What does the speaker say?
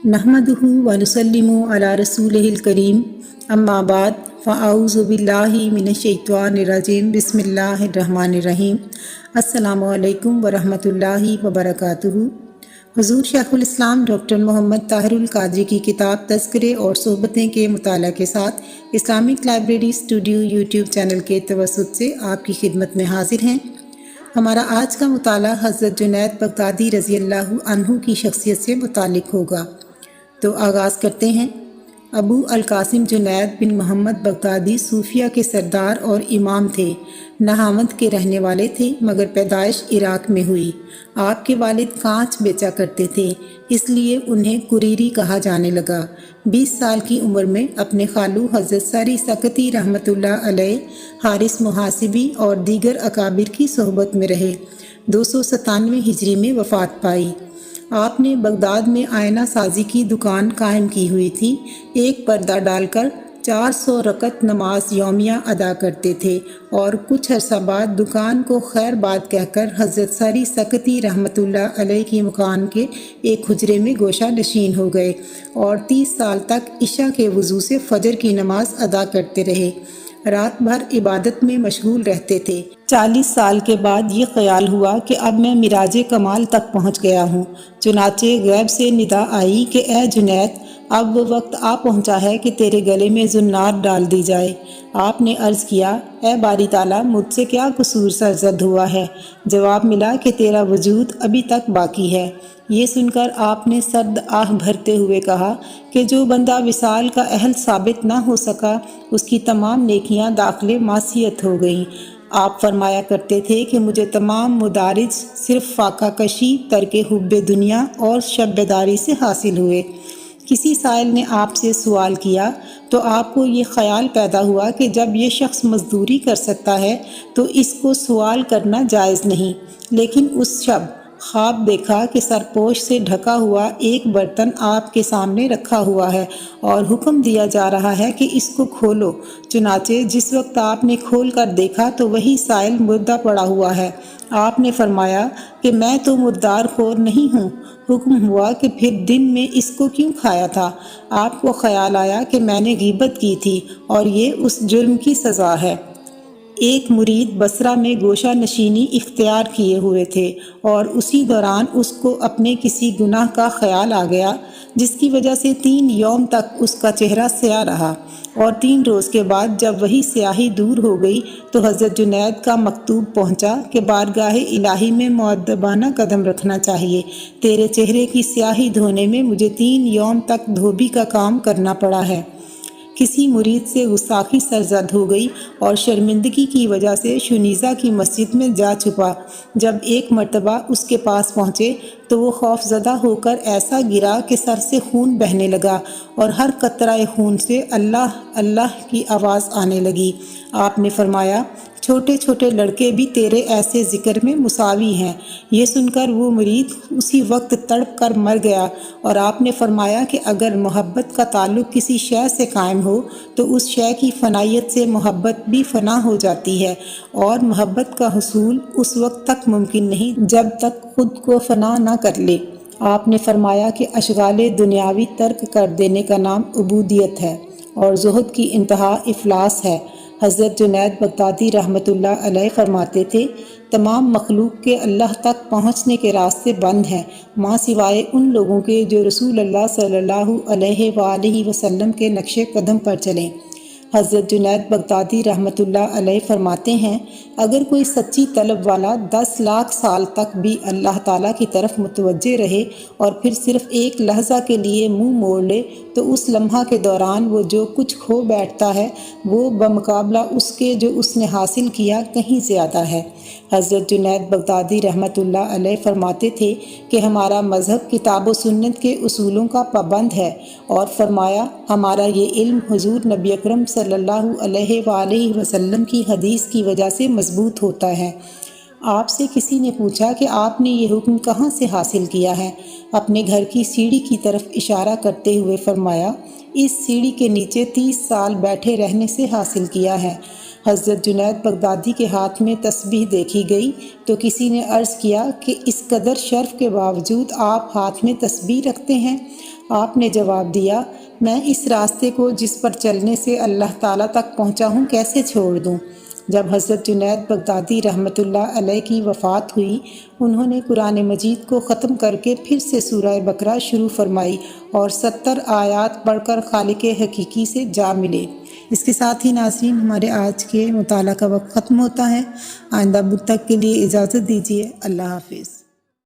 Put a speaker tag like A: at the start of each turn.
A: नहमदुहु व नुसल्लिमु अला रसूलिहिल करीम अम्मा बाद फ़अऊज़ु बिल्लाहि मिनश्शैतानिर्रजीम बिस्मिल्लाहिर्रहमानिर्रहीम। अस्सलामु अलैकुम व रहमतुल्लाहि व बरकातुहू। हुज़ूर शेखुल इस्लाम डॉक्टर मोहम्मद ताहिरुल कादरी की किताब तज़किरे और सोहबतें के मुताला के साथ Islamic library studio YouTube channel के तवस्सुत से आपकी खिदमत में हाजिर हैं। हमारा आज का मुताला हज़रत जुनैद बगदादी रज़ी अल्लाहु अन्हु की शख्सियत से मुतालिक होगा। तो आगाज़ करते हैं। अबू अल कासिम जुनैद बिन मोहम्मद बगदादी सूफिया के सरदार और इमाम थे। नहावंद के रहने वाले थे, मगर पैदाइश इराक़ में हुई। आपके वालिद कांच बेचा करते थे, इसलिए उन्हें कुरीरी कहा जाने लगा। 20 साल की उम्र में अपने खालू हज़रत सारी सकती रहमतुल्लाह अलैह, हारिस मुहासिबी और दीगर अकाबिर की सोहबत में रहे। 297 हिजरी में वफ़ात पाई। आपने बगदाद में आयना साजी की दुकान कायम की हुई थी। एक पर्दा डालकर 400 रकत नमाज यौमिया अदा करते थे और कुछ अरसा बाद दुकान को खैर बात कहकर हज़रत सारी सकती रहमतुल्लाह अलैह की मकान के एक हुजरे में गोशा नशीन हो गए और 30 साल तक इशा के वज़ू से फजर की नमाज अदा करते रहे। रात भर इबादत में मशगूल रहते थे। 40 साल के बाद ये ख्याल हुआ कि अब मैं मिराज कमाल तक पहुँच गया हूँ। चुनाचे गैब से निदा आई कि ए जुनैद, अब वो वक्त आ पहुँचा है कि तेरे गले में जुन्नार डाल दी जाए। आपने अर्ज़ किया, ए बारी ताला, मुझसे क्या कसूर सरजद हुआ है? जवाब मिला कि तेरा वजूद अभी तक बाकी है। ये सुनकर आपने सर्द आह भरते हुए कहा कि जो बंदा विसाल का अहल साबित ना हो सका, उसकी तमाम नेकियां दाखिले मासियत हो गई। आप फरमाया करते थे कि मुझे तमाम मुदारिज सिर्फ फाका कशी, तरके हुब्बे दुनिया और शब्बेदारी से हासिल हुए। किसी साइल ने आपसे सवाल किया तो आपको ये ख्याल पैदा हुआ कि जब ये शख्स मजदूरी कर सकता है तो इसको सवाल करना जायज़ नहीं। लेकिन उस शब ख्वाब देखा कि सरपोश से ढका हुआ एक बर्तन आपके सामने रखा हुआ है और हुक्म दिया जा रहा है कि इसको खोलो। चुनाचे जिस वक्त आपने खोल कर देखा तो वही साइल मुर्दा पड़ा हुआ है। आपने फरमाया कि मैं तो मुर्दार खोर नहीं हूँ। हुक्म हुआ कि फिर दिन में इसको क्यों खाया था? आपको ख्याल आया कि मैंने गीबत की थी और ये उस जुर्म की सज़ा है। एक मुरीद बसरा में गोशा नशीनी इख्तियार किए हुए थे और उसी दौरान उसको अपने किसी गुनाह का ख्याल आ गया, जिसकी वजह से 3 यौम तक उसका चेहरा स्याह रहा और 3 रोज़ के बाद जब वही स्याही दूर हो गई तो हज़रत जुनैद का मकतूब पहुंचा कि बारगाह इलाही में मुअद्दबाना कदम रखना चाहिए। तेरे चेहरे की स्याही धोने में मुझे 3 यौम तक धोबी का काम करना पड़ा है। किसी मुरीद से गुस्ताखी सरजद हो गई और शर्मिंदगी की वजह से शुनीज़ा की मस्जिद में जा छुपा। जब एक मर्तबा उसके पास पहुँचे तो वो खौफज़दा होकर ऐसा गिरा कि सर से खून बहने लगा और हर कतराए खून से अल्लाह अल्लाह की आवाज़ आने लगी। आपने फरमाया, छोटे छोटे लड़के भी तेरे ऐसे ज़िक्र में मुसावी हैं। ये सुनकर वो मुरीद उसी वक्त तड़प कर मर गया और आपने फरमाया कि अगर मोहब्बत का ताल्लुक़ किसी शय से कायम हो तो उस शय की फ़नाइयत से मोहब्बत भी फ़ना हो जाती है और मोहब्बत का हुसूल उस वक्त तक मुमकिन नहीं जब तक खुद को फ़ना ना कर ले। आपने फरमाया कि अशगाले दुनियावी तर्क कर देने का नाम उबूदियत है और ज़ुहद की इंतहा इफ़लास है। हज़रत जुनैद बगदादी रहमतुल्लाह अलैह फरमाते थे, तमाम मखलूक के अल्लाह तक पहुँचने के रास्ते बंद हैं, माँ सिवाय उन लोगों के जो रसूल अल्लाह सल्लल्लाहु अलैहि वसल्लम के नक्शे कदम पर चलें। हज़रत जुनैद बगदादी रहमतुल्लाह अलैह फरमाते हैं, अगर कोई सच्ची तलब वाला 10 लाख साल तक भी अल्लाह ताला की तरफ मुतवज्जे रहे और फिर सिर्फ एक लहजा के लिए मुंह मोड़ ले तो उस लम्हा के दौरान वो जो कुछ खो बैठता है वो बमुकाबला उसके जो उसने हासिल किया कहीं ज़्यादा है। हज़रत जुनैद बगदादी रहमतुल्लाह अलैह फरमाते थे कि हमारा मज़हब किताब व सुन्नत के उसूलों का पाबंद है और फरमाया, हमारा ये इल्म हुज़ूर नबी अकरम सल्लल्लाहु अलैहि वसल्लम की हदीस की वजह से मजबूत होता है। आपसे किसी ने पूछा कि आपने ये हुक्म कहाँ से हासिल किया है? अपने घर की सीढ़ी की तरफ इशारा करते हुए फरमाया, इस सीढ़ी के नीचे 30 साल बैठे रहने से हासिल किया है। हज़रत जुनैद बगदादी के हाथ में तस्बीह देखी गई तो किसी ने अर्ज़ किया कि इस कदर शर्फ के बावजूद आप हाथ में तस्बीह रखते हैं? آپ نے جواب دیا، میں اس راستے کو جس پر چلنے سے اللہ تعالیٰ تک پہنچا ہوں کیسے چھوڑ دوں؟ جب حضرت جنید بغدادی رحمۃ اللہ علیہ کی وفات ہوئی، انہوں نے قرآن مجید کو ختم کر کے پھر سے سورہ بقرہ شروع فرمائی اور 70 آیات پڑھ کر خالق حقیقی سے جا ملے۔ اس کے ساتھ ہی ناظرین، ہمارے آج کے مطالعہ کا وقت ختم ہوتا ہے۔ آئندہ بدھ تک کے لیے اجازت دیجیے۔ اللہ حافظ۔